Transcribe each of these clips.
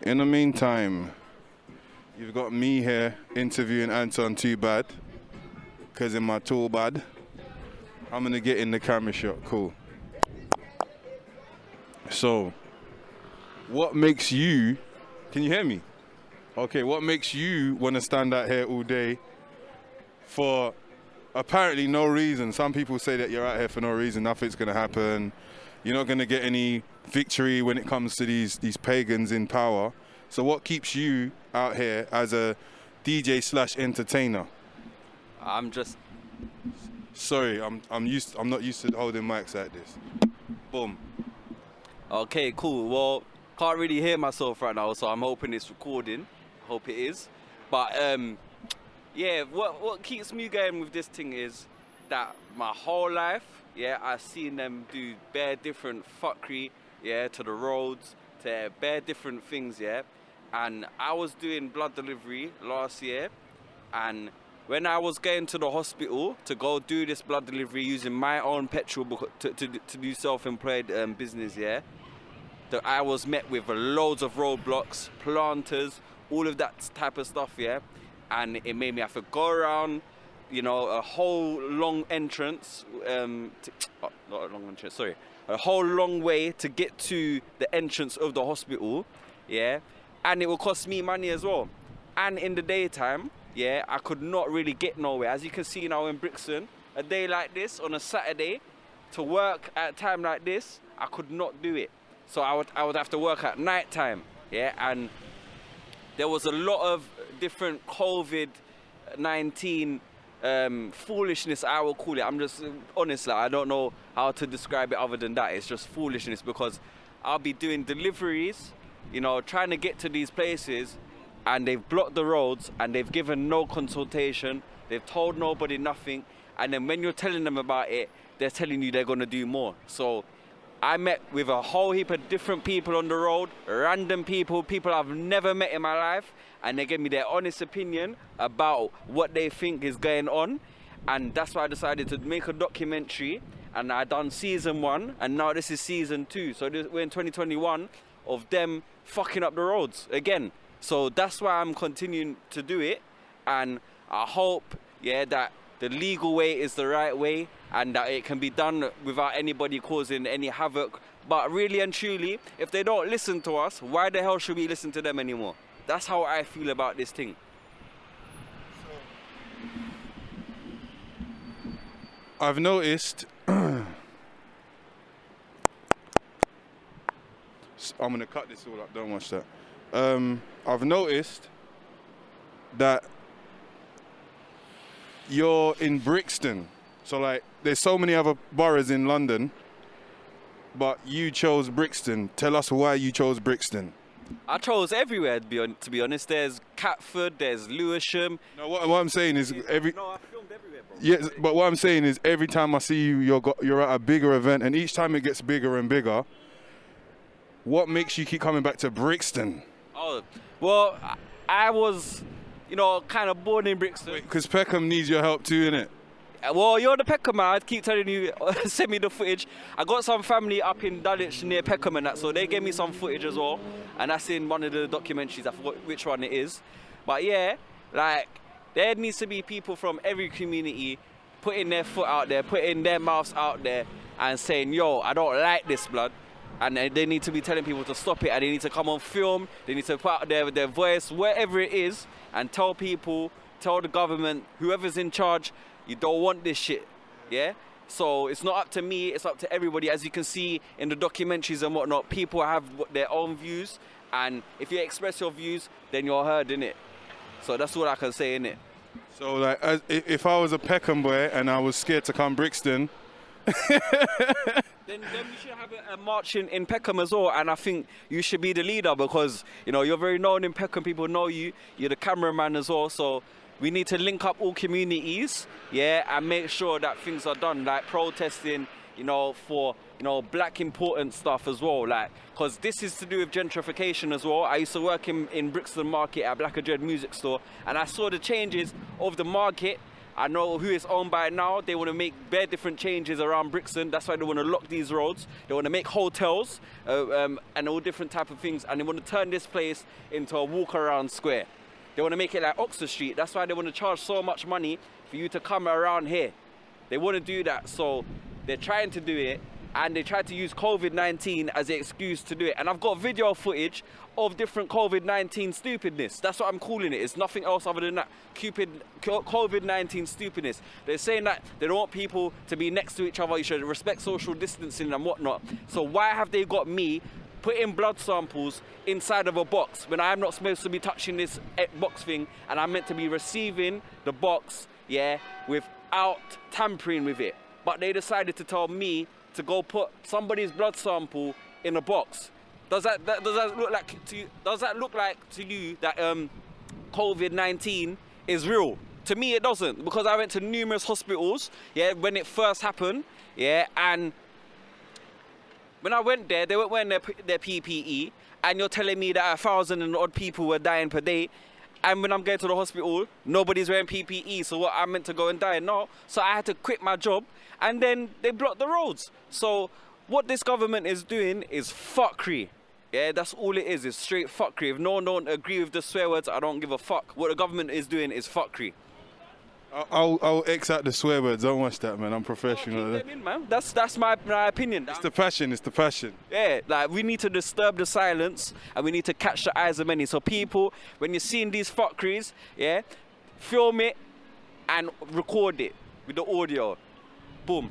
In the meantime, you've got me here interviewing Anton Too Bad, because in my tool bad. I'm gonna get in the camera shot, cool. So, what makes you, can you hear me? Okay, what makes you wanna stand out here all day for apparently no reason? Some people say that you're out here for no reason, nothing's gonna happen. You're not gonna get any victory when it comes to these pagans in power. So what keeps you out here as a DJ / entertainer? I'm just... Sorry, I'm not used to holding mics like this. Boom. Okay, cool. Well, can't really hear myself right now, so I'm hoping it's recording. Hope it is. But yeah, what keeps me going with this thing is that my whole life, yeah, I've seen them do bare different fuckery, yeah, to the roads, to bare different things, yeah. And I was doing blood delivery last year, and when I was going to the hospital to go do this blood delivery using my own petrol to do self-employed business, yeah, that I was met with loads of roadblocks, planters, all of that type of stuff, yeah. And it made me have to go around, you know, a whole long entrance, not a long entrance, sorry, a whole long way to get to the entrance of the hospital, yeah. And it will cost me money as well. And in the daytime, yeah, I could not really get nowhere. As you can see now in Brixton, a day like this on a Saturday, to work at a time like this, I could not do it. So I would have to work at night time, yeah. And there was a lot of different COVID-19 foolishness, I will call it. I'm just honestly, I don't know how to describe it other than that. It's just foolishness, because I'll be doing deliveries, you know, trying to get to these places, and they've blocked the roads and they've given no consultation. They've told nobody nothing. And then when you're telling them about it, they're telling you they're going to do more. So I met with a whole heap of different people on the road, random people I've never met in my life, and they gave me their honest opinion about what they think is going on. And that's why I decided to make a documentary, and I done season 1, and now this is season 2. So we're in 2021 of them fucking up the roads again. So that's why I'm continuing to do it, and I hope, yeah, that the legal way is the right way, and that it can be done without anybody causing any havoc. But really and truly, if they don't listen to us, why the hell should we listen to them anymore? That's how I feel about this thing. I've noticed, I'm gonna cut this all up, don't watch that. I've noticed that you're in Brixton. So like, there's so many other boroughs in London, but you chose Brixton. Tell us why you chose Brixton. I chose everywhere, to be honest. There's Catford, there's Lewisham. No, what I'm saying is No, I filmed everywhere, bro. Yes, but what I'm saying is every time I see you, you're at a bigger event, and each time it gets bigger and bigger. What makes you keep coming back to Brixton? Oh, well, I was, you know, kind of born in Brixton. Because Peckham needs your help too, innit? Well, you're the Peckham man. I keep telling you, send me the footage. I got some family up in Dulwich near Peckham and that, so they gave me some footage as well. And that's in one of the documentaries. I forgot which one it is. But yeah, like, there needs to be people from every community putting their foot out there, putting their mouths out there and saying, yo, I don't like this, blood. And they need to be telling people to stop it, and they need to come on film, they need to put out their voice, wherever it is, and tell people, tell the government, whoever's in charge, you don't want this shit, yeah? So it's not up to me, it's up to everybody. As you can see in the documentaries and whatnot, people have their own views, and if you express your views, then you're heard, innit? So that's what I can say, innit? So like, if I was a Peckham boy and I was scared to come Brixton, then we should have a march in Peckham as well, and I think you should be the leader, because, you know, you're very known in Peckham, people know you, you're the cameraman as well, so we need to link up all communities, yeah, and make sure that things are done, like protesting, you know, for, you know, black important stuff as well, like, because this is to do with gentrification as well. I used to work in Brixton Market at Black and Dread Music Store, and I saw the changes of the market. I know who it's owned by now. They want to make bare different changes around Brixton. That's why they want to lock these roads. They want to make hotels and all different type of things. And they want to turn this place into a walk-around square. They want to make it like Oxford Street. That's why they want to charge so much money for you to come around here. They want to do that. So they're trying to do it. And they tried to use COVID-19 as an excuse to do it. And I've got video footage of different COVID-19 stupidness. That's what I'm calling it. It's nothing else other than that. COVID-19 stupidness. They're saying that they don't want people to be next to each other. You should respect social distancing and whatnot. So why have they got me putting blood samples inside of a box when I'm not supposed to be touching this box thing, and I'm meant to be receiving the box, yeah, without tampering with it? But they decided to tell me to go put somebody's blood sample in a box. Does that look like to you that COVID-19 is real? To me, it doesn't, because I went to numerous hospitals, yeah, when it first happened, yeah, and when I went there, they weren't wearing their PPE, and you're telling me that 1,000 and odd people were dying per day. And when I'm going to the hospital, nobody's wearing PPE, so what, I'm meant to go and die? No. So I had to quit my job, and then they blocked the roads. So what this government is doing is fuckery. Yeah, that's all it is straight fuckery. If no one don't agree with the swear words, I don't give a fuck. What the government is doing is fuckery. I'll X out the swear words. Don't watch that, man. I'm professional. Keep them in, man. That's my opinion. It's the passion. It's the passion. Yeah, like we need to disturb the silence and we need to catch the eyes of many. So people, when you're seeing these fuckeries, yeah, film it and record it with the audio. Boom.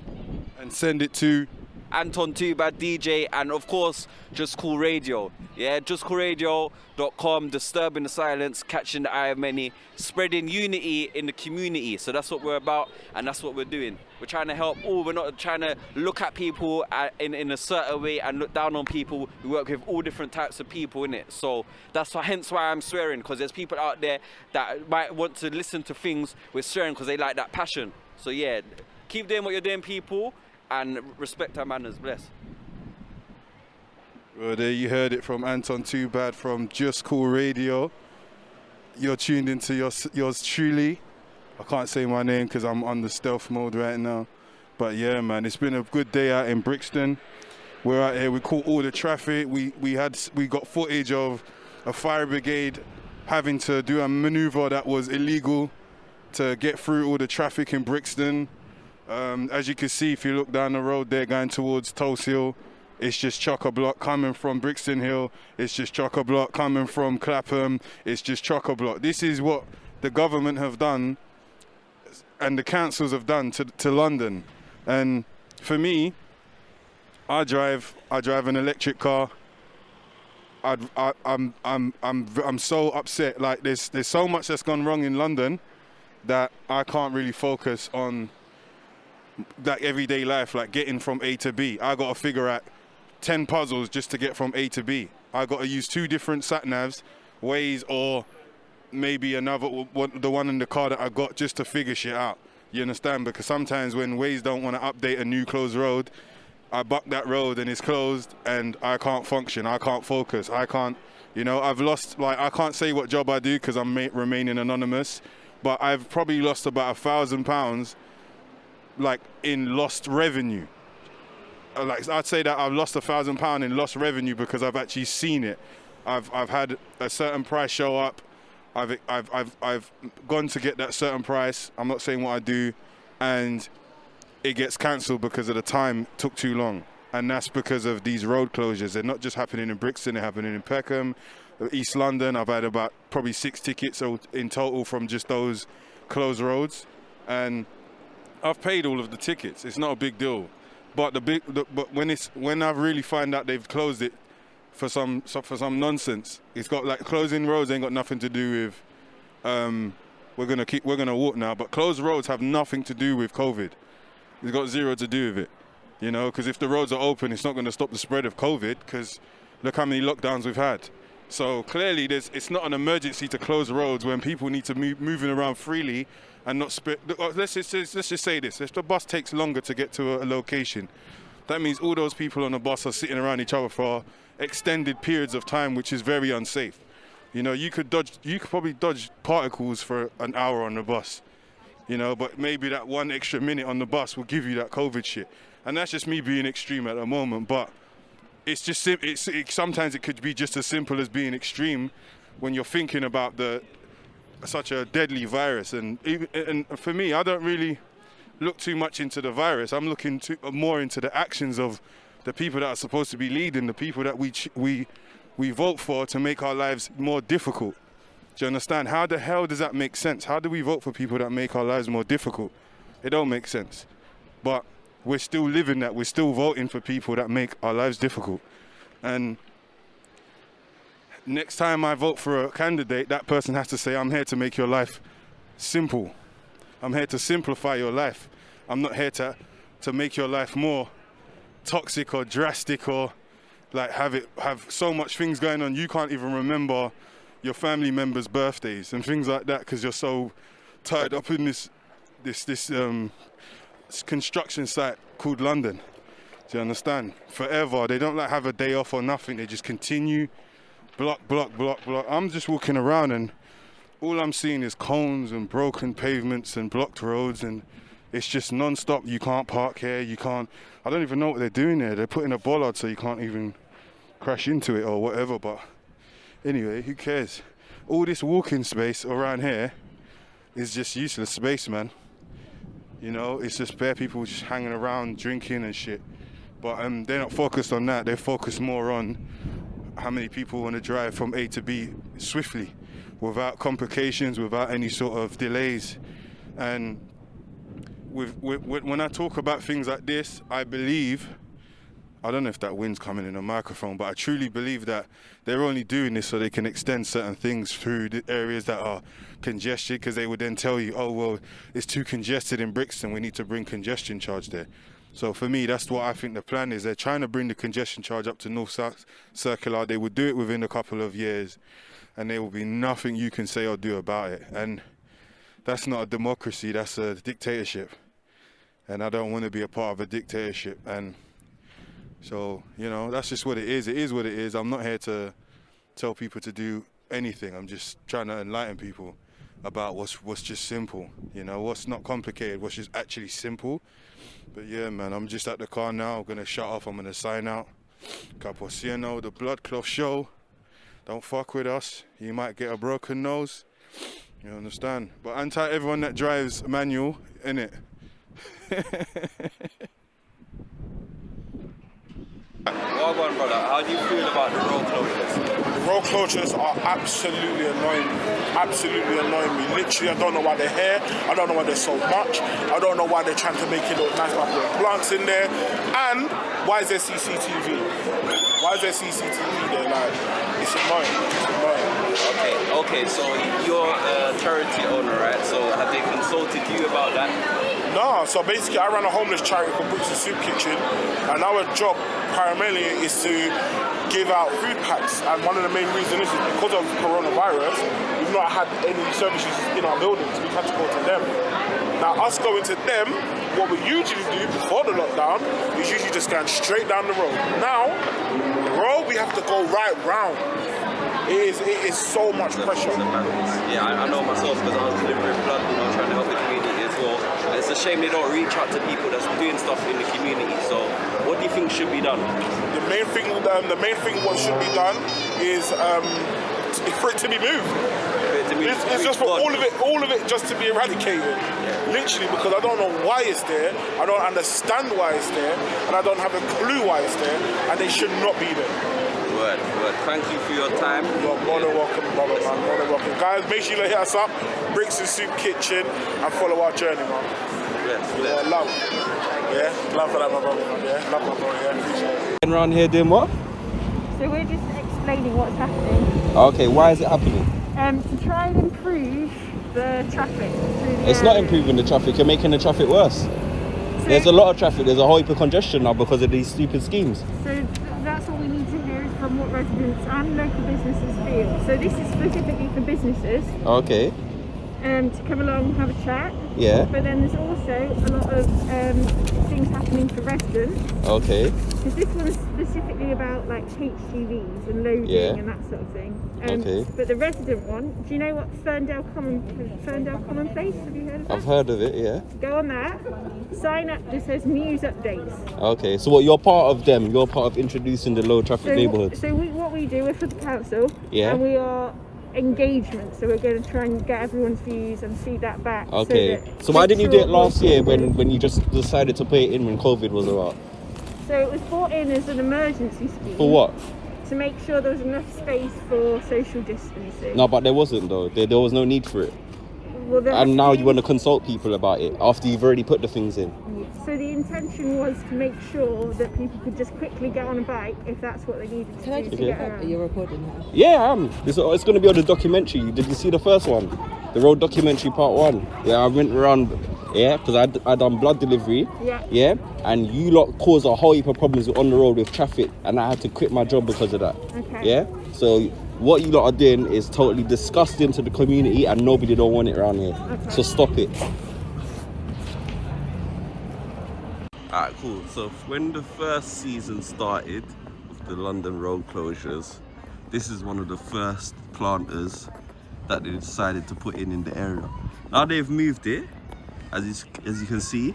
And send it to Anton Too Bad DJ, and of course Just Cool Radio. Yeah, JUSCOOLRADIO.com, disturbing the silence, catching the eye of many, spreading unity in the community. So that's what we're about, and that's what we're doing. We're trying to help all. We're not trying to look at people in a certain way and look down on people. We work with all different types of people in it. So that's hence why I'm swearing, because there's people out there that might want to listen to things with swearing because they like that passion. So yeah, keep doing what you're doing, people, and respect our manners. Bless. Well, there you heard it from Anton Too Bad from Just Cool Radio. You're tuned into yours truly. I can't say my name because I'm on the stealth mode right now. But yeah, man, it's been a good day out in Brixton. We're out here, we caught all the traffic. We got footage of a fire brigade having to do a maneuver that was illegal to get through all the traffic in Brixton. As you can see, if you look down the road there going towards Tulse Hill, it's just chock-a-block. Coming from Brixton Hill, it's just chock-a-block. Coming from Clapham, it's just chock-a-block. This is what the government have done and the councils have done to London. And for me, I drive an electric car. I'm so upset. Like there's so much that's gone wrong in London that I can't really focus on like everyday life, like getting from A to B. I got to figure out 10 puzzles just to get from A to B. I got to use 2 different sat-navs, Waze, or maybe another the one in the car that I got just to figure shit out. You understand? Because sometimes when Waze don't want to update a new closed road, I buck that road and it's closed and I can't function. I can't focus. I can't, I've lost, like, I can't say what job I do because I'm remaining anonymous, but I've probably lost about £1,000 like in lost revenue. Like I'd say that I've lost £1,000 in lost revenue because I've actually seen it. I've had a certain price show up. I've gone to get that certain price. I'm not saying what I do, and it gets cancelled because of the time took too long. And that's because of these road closures. They're not just happening in Brixton, they're happening in Peckham, East London. I've had about probably 6 tickets in total from just those closed roads, and I've paid all of the tickets. It's not a big deal, but but when I really find out they've closed it for some nonsense, it's got like closing roads ain't got nothing to do with we're gonna walk now. But closed roads have nothing to do with COVID. It's got zero to do with it, because if the roads are open, it's not going to stop the spread of COVID. Because look how many lockdowns we've had. So clearly, it's not an emergency to close roads when people need to moving around freely. And not spread. Let's just say this: if the bus takes longer to get to a location, that means all those people on the bus are sitting around each other for extended periods of time, which is very unsafe. You could probably dodge particles for an hour on the bus. you know, but maybe that 1 extra minute on the bus will give you that COVID shit. And that's just me being extreme at the moment, but it's just, sometimes it could be just as simple as being extreme when you're thinking about such a deadly virus. And for me, I don't really look too much into the virus. I'm looking more into the actions of the people that are supposed to be leading, the people that we vote for to make our lives more difficult. Do you understand? How the hell does that make sense? How do we vote for people that make our lives more difficult? It don't make sense. But we're still living that. We're still voting for people that make our lives difficult. And next time I vote for a candidate, that person has to say, I'm here to make your life simple. I'm here to simplify your life. I'm not here to make your life more toxic or drastic, or like have so much things going on you can't even remember your family members' birthdays and things like that because you're so tied up in this construction site called London. Do you understand? Forever. They don't like have a day off or nothing. They just continue block. I'm just walking around and all I'm seeing is cones and broken pavements and blocked roads, and it's just non-stop. You can't park here, I don't even know what they're doing there. They're putting a bollard so you can't even crash into it or whatever, but anyway, who cares? All this walking space around here is just useless space, man. You know, it's just bare people just hanging around drinking and shit. But they're not focused on that. They're focused more on how many people want to drive from A to B swiftly, without complications, without any sort of delays. And when I talk about things like this, I believe, I don't know if that wind's coming in a microphone, but I truly believe that they're only doing this so they can extend certain things through the areas that are congested, because they would then tell you, oh, well, it's too congested in Brixton, we need to bring congestion charge there. So for me, that's what I think the plan is. They're trying to bring the congestion charge up to North-South Circular. They would do it within a couple of years, and there will be nothing you can say or do about it. And that's not a democracy, that's a dictatorship. And I don't want to be a part of a dictatorship. And so, you know, that's just what it is. It is what it is. I'm not here to tell people to do anything. I'm just trying to enlighten people about what's just simple. You know, what's not complicated, what's just actually simple. But yeah, man, I'm just at the car now. I'm going to shut off. I'm going to sign out. Capociano, the Blood Cloth Show. Don't fuck with us. You might get a broken nose. You understand? But anti everyone that drives manual, innit? Well done, brother. How do you feel about the road closures? The road closures are absolutely annoying me. Absolutely annoying me. Literally, I don't know why they're here. I don't know why there's so much. I don't know why they're trying to make it look nice by putting plants in there. And why is there CCTV? Why is there CCTV there? Like, it's annoying. It's annoying. Okay, so you're a charity owner, right? So have they consulted you about that? No, so basically I run a homeless charity called Brixton Soup Kitchen, and our job primarily is to give out food packs, and one of the main reasons is because of coronavirus, we've not had any services in our buildings, we've had to go to them. Now us going to them, what we usually do before the lockdown is usually just going straight down the road. Now, the road we have to go right round. It is so much pressure. Yeah, I know myself because I was delivering blood, you know, trying to help the community as well. And it's a shame they don't reach out to people that's doing stuff in the community. So, what do you think should be done? The main thing what should be done is for it to be moved. It's just for all of it just to be eradicated. Yeah. Literally, because I don't know why it's there, I don't understand why it's there, and I don't have a clue why it's there, and they should not be there. Word. Thank you for your time. You're more than welcome, brother, man. More than welcome. Guys, make sure you hit us up, Brixton Soup Kitchen, and follow our journey, man. Yes. Love. Yeah, love for that, my brother, man. Yeah, love my brother, yeah. Appreciate it. Around here doing what? So we're just explaining what's happening. Okay, why is it happening? To try and improve the traffic through the It's not improving the traffic, you're making the traffic worse. So there's a lot of traffic, there's a whole heap of congestion now because of these stupid schemes. So that's what we need to hear from what residents and local businesses feel. So this is specifically for businesses. Okay. To come along and have a chat. Yeah. But then there's also a lot of things happening for residents. Okay. Because this one's specifically about like HGVs and loading and that sort of thing. Okay. But the resident one, do you know what Ferndale Common Place? Have you heard of that? I've heard of it, yeah. Go on there, sign up, just says news updates. Okay, so what, you're part of them? You're part of introducing the low traffic neighbourhoods? So what we do, we're for the council, Yeah. and we are engagement, so we're going to try and get everyone's views and feed that back. Okay, so why didn't you do it last year when you just decided to put it in when COVID was around? So it was brought in as an emergency scheme. For what? To make sure there was enough space for social distancing. No, but there wasn't though. There was no need for it. Well, and now you want to consult people about it after you've already put the things in. So the intention was to make sure that people could just quickly get on a bike if that's what they needed to Can I do just to get around. Are you recording now? Yeah, I am. It's going to be on the documentary. Did you see the first one? The road documentary part 1. Yeah, I went around, because I done blood delivery. Yeah. And you lot caused a whole heap of problems on the road with traffic, and I had to quit my job because of that. Okay. Yeah. So what you lot are doing is totally disgusting to the community, and nobody don't want it around here. Okay. So stop it. Alright, cool. So when the first season started of the London road closures, this is one of the first planters that they decided to put in the area. Now they've moved it, as you can see.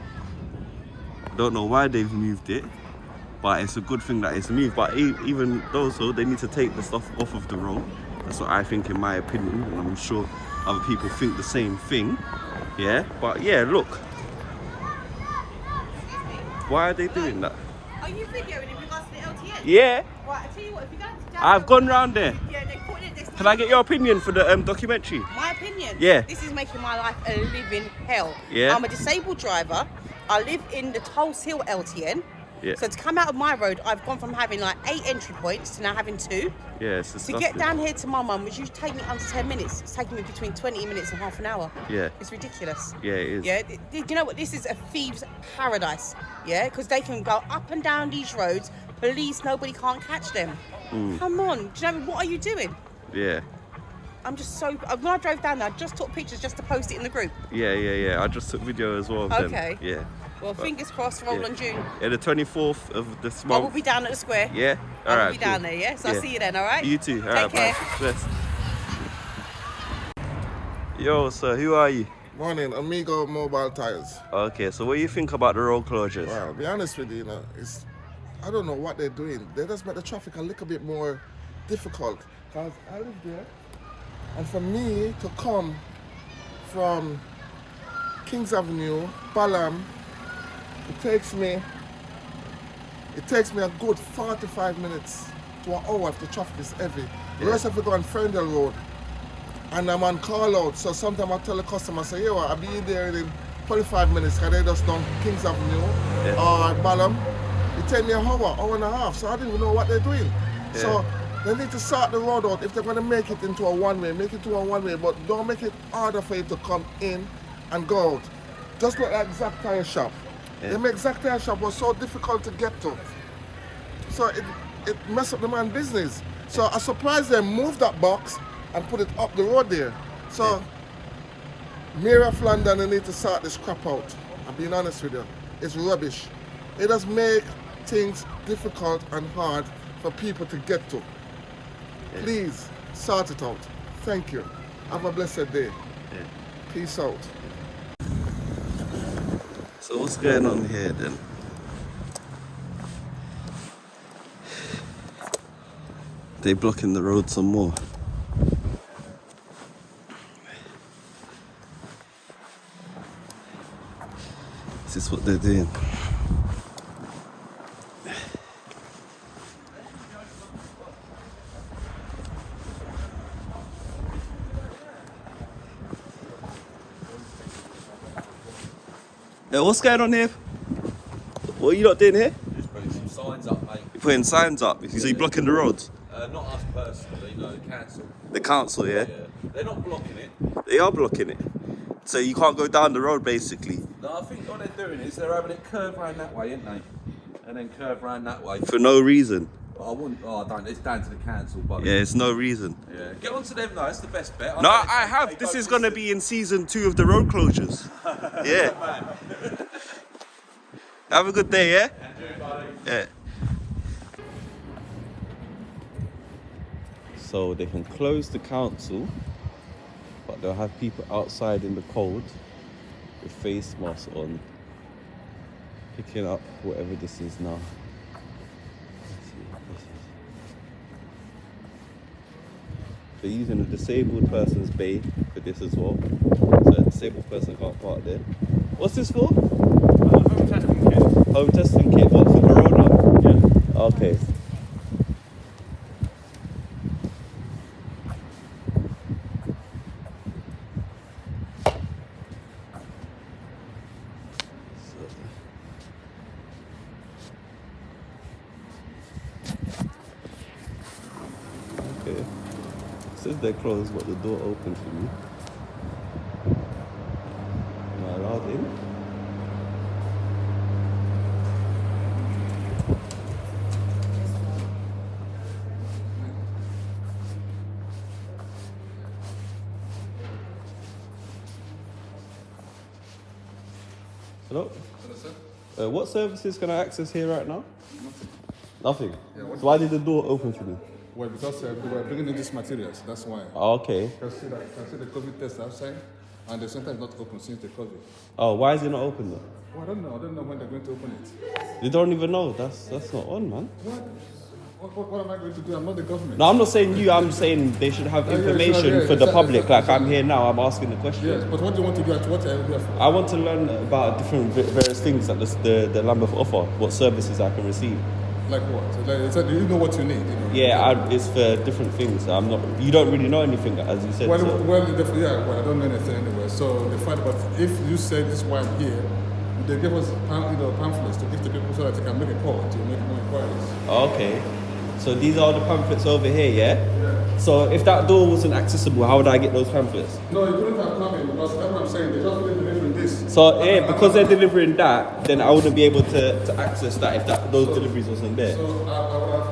I don't know why they've moved it, but it's a good thing that it's moved. But even though so, they need to take the stuff off of the road. That's what I think, in my opinion, and I'm sure other people think the same thing. Yeah, but yeah, look. Why are they doing that? Are you videoing in regards to the LTN? Yeah. Right, I tell you what, if you go to I've gone round there. Yeah, they put it. Can I get your opinion for the documentary? My opinion? Yeah. This is making my life a living hell. Yeah. I'm a disabled driver. I live in the Tulse Hill LTN. Yeah. So to come out of my road, I've gone from having like 8 entry points to now having 2. Yeah, it's To disgusting. get down here to my mum, which used to take me under 10 minutes, it's taking me between 20 minutes and half an hour. Yeah. It's ridiculous. Yeah, it is. Yeah, you know what? This is a thieves' paradise. Yeah, because they can go up and down these roads. Police, nobody can't catch them. Come on, do you know what are you doing? Yeah. I'm just so. When I drove down there, I just took pictures just to post it in the group. Yeah. I just took video as well of them. Okay. Yeah. Well, fingers crossed, roll on June. Yeah, the 24th of this I month. will be down at the square. Yeah. I All will right. be down there. Yeah. So I'll see you then. All right. You too. All Take right. care. Bye. Bless. Yo, sir, who are you? Morning, Amigo Mobile Tires. Okay, so what do you think about the road closures? Well, to be honest with you, I don't know what they're doing. They just make the traffic a little bit more difficult. Because I live there, and for me to come from Kings Avenue, Balham, it takes me a good 45 minutes to an hour if the traffic is heavy. The rest of it go on Ferndale Road. And I'm on call out, so sometimes I tell the customer, say, yo, I'll be there in 25 minutes, because they just done Kings Avenue or Balham. It take me an hour and a half, so I didn't even know what they're doing. Yeah. So they need to sort the road out. If they're going to make it into a one-way, make it to a one-way, but don't make it harder for you to come in and go out. Just like that Exact Tire Shop. Yeah. The Exact Tire Shop was so difficult to get to. So it messed up the man's business. So I'm surprised they moved that box and put it up the road there. So, Mayor of London, they need to sort this crap out. I'm being honest with you. It's rubbish. It does make things difficult and hard for people to get to. Please, sort it out. Thank you. Have a blessed day. Peace out. So what's going on here then? They blocking the road some more. This is what they're doing. What's going on here? What are you not doing here? Just putting some signs up, mate. You're putting signs up. So you're blocking the roads? Not us personally, no, the council. The council, yeah? They're not blocking it. They are blocking it. So you can't go down the road, basically. No, I think what they're doing is they're having it curve round that way, aren't they? And then curve round that way. For no reason. But I wouldn't. Oh, I don't. It's down to the council. But Yeah, it's no reason. yeah. Get onto them though. It's the best bet. No, I have. This is going to be in season 2 of the road closures. Yeah. Have a good day, yeah? Yeah. So they can close the council, but they'll have people outside in the cold with face masks on, picking up whatever this is now. Let's see what this is. They're using a disabled person's bay for this as well. So a disabled person can't park there. What's this for? Home testing kit. Home testing kit, what, for Corona? Yeah. Okay. Okay. It says they're closed, but the door open for me. Am I allowed in? Hello? Hello, sir. What services can I access here right now? Nothing. So why did the door open for me? Well, because they were bringing in these materials, that's why. Oh, okay. You can see the COVID test outside, and the center is not open since the COVID. Oh, why is it not open though? Well, I don't know when they're going to open it. You don't even know. That's not on, man. What am I going to do? I'm not the government. No, I'm not saying you. I'm saying they should have information for the public. Like I'm here now. I'm asking the question. Yes, but what do you want to do? What are you here for? I want to learn about different various things that the Lambeth offer. What services I can receive. Like what? Do you know what you need? You know? Yeah, it's for different things. I'm not. You don't really know anything, as you said. Well, so. well, I don't know anything anyway. So the fact, but if you say this is why I'm here, they give us pamphlets to give to people so that they can make a call to make more inquiries. Okay. So these are the pamphlets over here, yeah? Yeah. So if that door wasn't accessible, how would I get those pamphlets? No, you couldn't have come in because that's what I'm saying. They just delivering this. So yeah, because they're delivering that, then I wouldn't be able to access that if those deliveries wasn't there. So I would have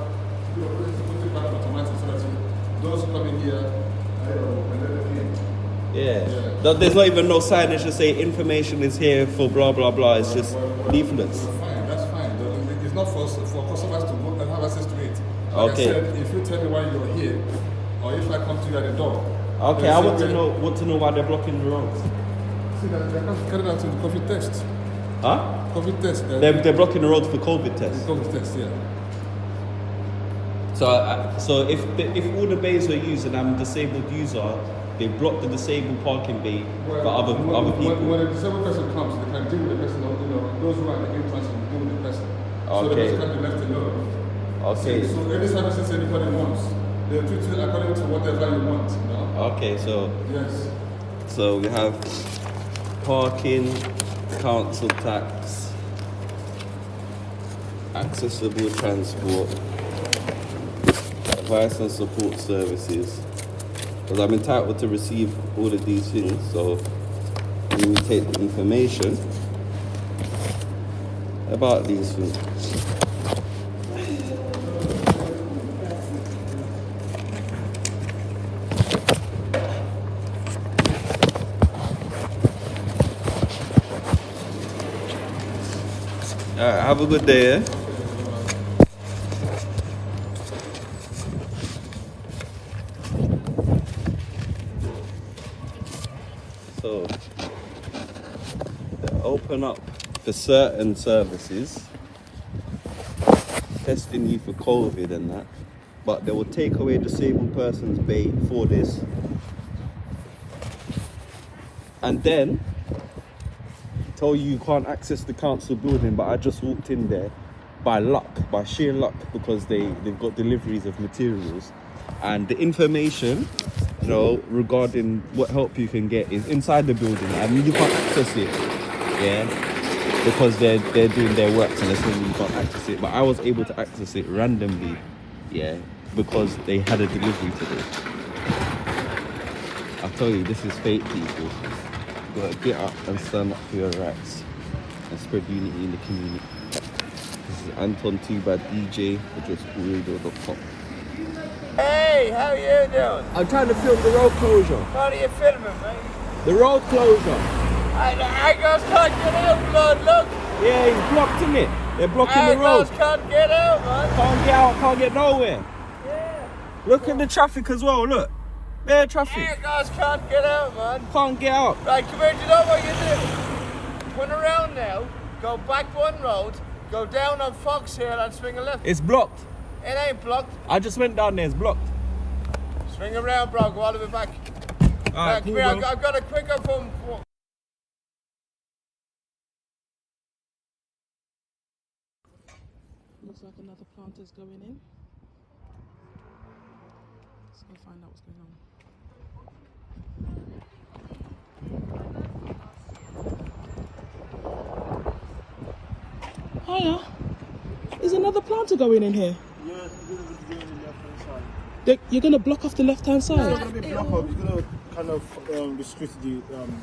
put it back automatically so that those coming here, and let them in. Yeah. There's not even no signage to say information is here for blah blah blah. It's just leaflets. Fine, that's fine. It's not for customers to go and have access to it. Like Okay. I said, if you tell me why you're here, or if I come to you at the door. Okay, I want to know why they're blocking the roads. See, they're carried out to the COVID test. Huh? COVID test. They're blocking the roads for COVID tests. The COVID test, yeah. So if all the bays were used and I'm a disabled user, they block the disabled parking bay for other people. When a disabled person comes, they can deal with the person. Those who are the entrance will deal with the person. So the Okay. person can be left alone. Okay. So any services anybody wants, they treat you according to whatever you want. You know? Okay, so Yes. so we have parking, council tax, accessible transport, advice and support services. Because I'm entitled to receive all of these things, so we take the information about these things. Alright, have a good day, eh? So, they open up for certain services, testing you for COVID and that, but they will take away disabled person's bay for this. And then tell you can't access the council building, but I just walked in there by sheer luck, because they've got deliveries of materials, and the information, regarding what help you can get is inside the building, and you can't access it, yeah, because they're doing their work, and they're saying you can't access it. But I was able to access it randomly, yeah, because they had a delivery today. I tell you, this is fake, people. You gotta get up and stand up for your rights and spread unity in the community. This is Anton T-Bad DJ for JUSCOOLRADIO.com. Hey, how you doing? I'm trying to film the road closure. What are you filming, mate? The road closure. I just can't get out, blood, look. Yeah, he's blocked, in it. They're blocking the road. I just can't get out, man. Can't get out, can't get nowhere. Yeah. Look at the traffic as well, look. Bare traffic. I just can't get out, man. Can't get out. Right, come here, do you know what you do? Turn around now, go back one road, go down on Fox Hill and swing a left. It's blocked. It ain't blocked. I just went down there, it's blocked. Swing around, bro, go all the way back. Alright, come cool, here, bro. I've got a quicker from... Looks like another plant is going in. Let's go find out what's going on. Hiya. Is another planter going in here? Yeah, you're going to be doing the left-hand side. You're going to block off the left-hand side? It's going to be block off. You're going to kind of restrict the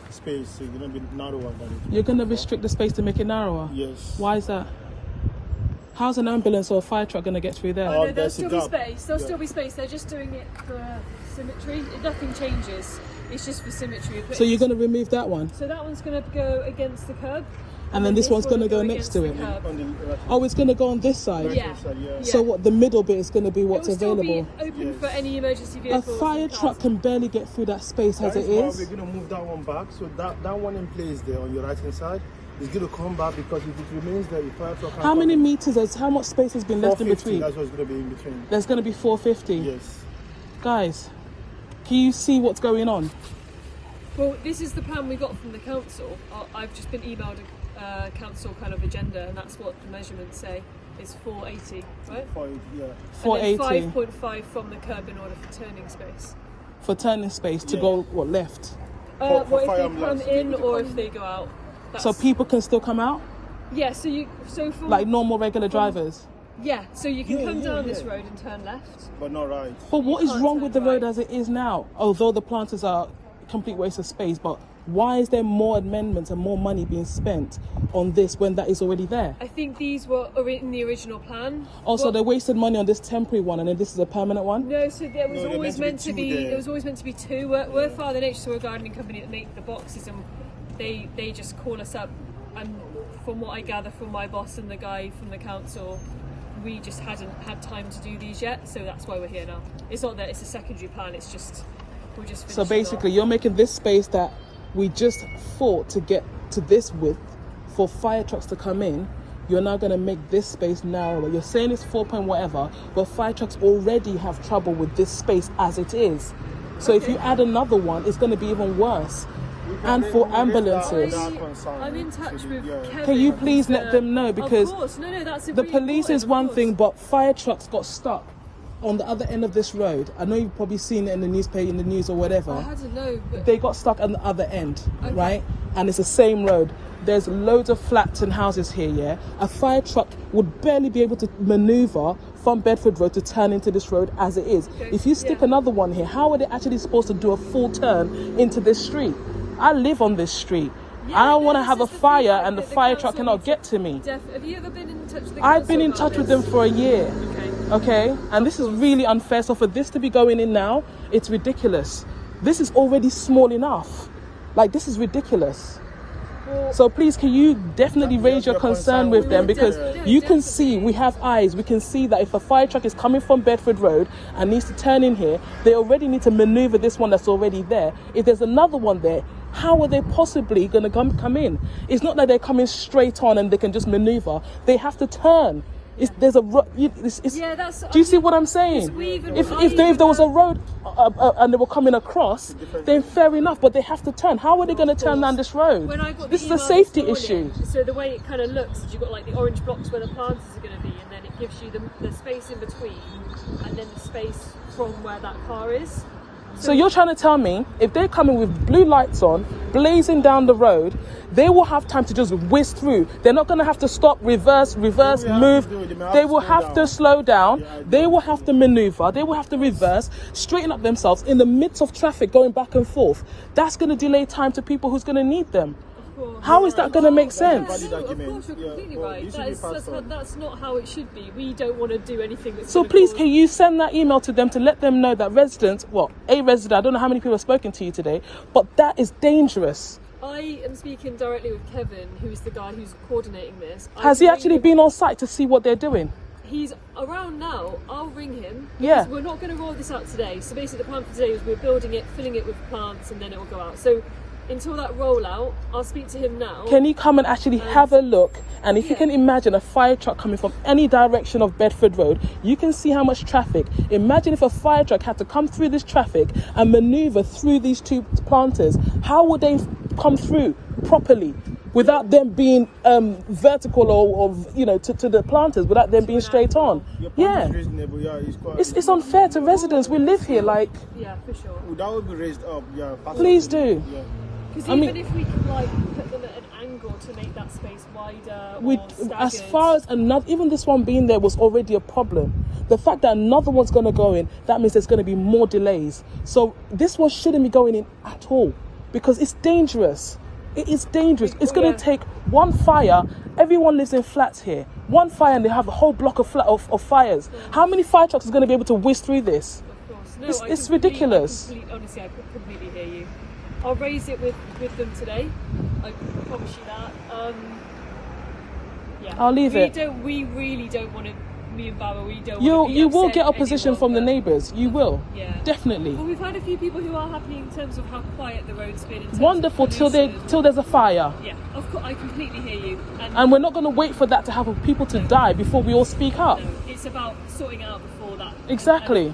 space, so you're going to be narrower than it. You're going to restrict the space to make it narrower? Yes. Why is that? How's an ambulance or a fire truck going to get through there? Oh, no, there'll still be space. There'll still be space. They're just doing it for symmetry. Nothing changes. It's just for symmetry. So you're going to remove that one? So that one's going to go against the curb. And then this one's going to go next to it? Oh, it's going to go on this side? Yeah. So what, the middle bit is going to be what's It'll available? Still be open for any emergency vehicles. A fire truck can barely get through that space as it is. We're going to move that one back. So that one in place there on your right-hand side is going to come back, because if it remains there, the fire truck can How many meters, how much space has been left in between? That's what's going to be in between. There's going to be 450? Yes. Guys, can you see what's going on? Well, this is the plan we got from the council. I've just been emailed a council kind of agenda, and that's what the measurements say. It's 480, right? 480, yeah. 480. And then 5.5 from the curb in order for turning space. For turning space to go, what, left? What if they come in or if they go out? So people can still come out? Yeah, so from... Like normal regular drivers? Yeah, so you can come down this road and turn left. But not right. But what is wrong with the road as it is now? Although the planters are a complete waste of space, but why is there more amendments and more money being spent on this when that is already there? I think these were in the original plan. Also, they wasted money on this temporary one, and then this is a permanent one? No, so there was always meant to be two. We're Father Nature, so we're a gardening company that make the boxes, and they just call us up, and from what I gather from my boss and the guy from the council, we just hadn't had time to do these yet, so that's why we're here now. It's not that it's a secondary plan, it's just we're just So basically you're making this space that we just fought to get to this width for fire trucks to come in, you're now going to make this space narrower. You're saying it's 4 point whatever, but fire trucks already have trouble with this space as it is. So if you add another one, it's going to be even worse. And for ambulances. I'm in touch with Kevin. Can you please let them know? Because of course. No, that's the really police is important, one thing, but fire trucks got stuck on the other end of this road. I know you've probably seen it in the newspaper, in the news or whatever. I don't know, but they got stuck on the other end, right? And it's the same road. There's loads of flats and houses here, yeah? A fire truck would barely be able to maneuver from Bedford Road to turn into this road as it is. Okay. If you stick another one here, how are they actually supposed to do a full turn into this street? I live on this street. I don't want to have a fire and the fire truck cannot get to me. Have you ever been in touch with the council? I've been in touch with them for a year. Okay? And this is really unfair. So for this to be going in now, it's ridiculous. This is already small enough. Like, this is ridiculous. So please, can you definitely raise your concern with them, because you can see, we have eyes, we can see that if a fire truck is coming from Bedford Road and needs to turn in here, they already need to maneuver this one that's already there. If there's another one there, how are they possibly going to come in? It's not like they're coming straight on and they can just maneuver. They have to turn. Do you see what I'm saying? If there was a road and they were coming across, then fair enough, but they have to turn. How are they going to turn down this road? This is a safety issue. So the way it kind of looks is you've got like the orange blocks where the planters are going to be, and then it gives you the space in between, and then the space from where that car is. So you're trying to tell me, if they're coming with blue lights on, blazing down the road, they will have time to just whiz through. They're not going to have to stop, reverse, move. They will have to slow down. They will have to maneuver. They will have to reverse, straighten up themselves in the midst of traffic going back and forth. That's going to delay time to people who's going to need them. course. How is that going to make sense? Of course, you're completely right. That's not how it should be. We don't want to do anything that's So gonna please, cause- can you send that email to them to let them know that residents, a resident, I don't know how many people have spoken to you today, but that is dangerous. I am speaking directly with Kevin, who's the guy who's coordinating this. Has he actually been on site to see what they're doing? He's around now. I'll ring him. Yeah. We're not going to roll this out today. So basically the plan for today is we're building it, filling it with plants, and then it will go out. So until that rollout, I'll speak to him now. Can you come and actually have a look? And if you can imagine a fire truck coming from any direction of Bedford Road, you can see how much traffic. Imagine if a fire truck had to come through this traffic and maneuver through these two planters. How would they come through properly without them being vertical or to the planters, without them being straight on? Yeah. It's unfair to residents. We live here, like. Yeah, for sure. That would be raised up, yeah. Please do. Yeah. Because even if we could put them at an angle to make that space wider, as far as even this one being there was already a problem. The fact that another one's going to go in, that means there's going to be more delays. So this one shouldn't be going in at all because it's dangerous. It is dangerous. It's going to take one fire. Everyone lives in flats here. One fire and they have a whole block of fires. How many fire trucks is going to be able to whiz through this? Of course. No, it's ridiculous. Honestly, I completely hear you. I'll raise it with them today. I promise you that. Yeah. I'll leave it. We really don't want to. Me and Baba, we don't. You will get opposition from the neighbours. You will. Yeah. Definitely. Well, we've had a few people who are happy in terms of how quiet the road's been. In terms Wonderful of till there's a fire. Yeah. Of course, I completely hear you. And we're not going to wait for that to happen. People to die before we all speak up. No, it's about sorting out before that. Exactly.